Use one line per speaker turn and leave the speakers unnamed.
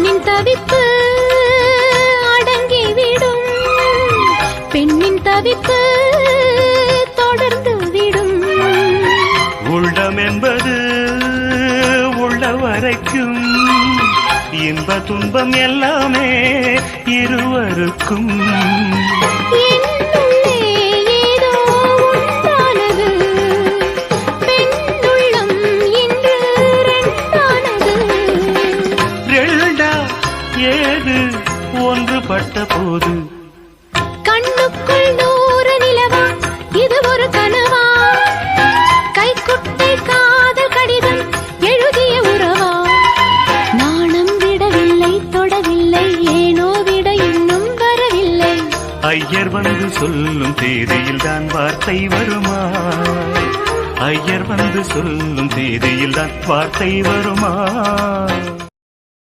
ஆணின் தவிப்பு அடங்கிவிடும், பெண்ணின் தவிப்பு தொடர்ந்து விடும்.
உள்ளம் என்பது உள்ள வரைக்கும் இன்ப துன்பம் எல்லாமே இருவருக்கும். ஏது ஒன்றுபட்ட போது
கண்ணுக்குள் 100 நிலவா, இது ஒரு கனவா? கைக்குட்டை காதல் கடிதம் எழுதிய உறவா? நாணம் விடவில்லை, தொடவில்லை, ஏனோ விட இன்னும் வரவில்லை.
ஐயர் வந்து சொல்லும் தேதியில் தான் வார்த்தை வருமா? ஐயர் வந்து சொல்லும் தேதியில் தான் வார்த்தை வருமா?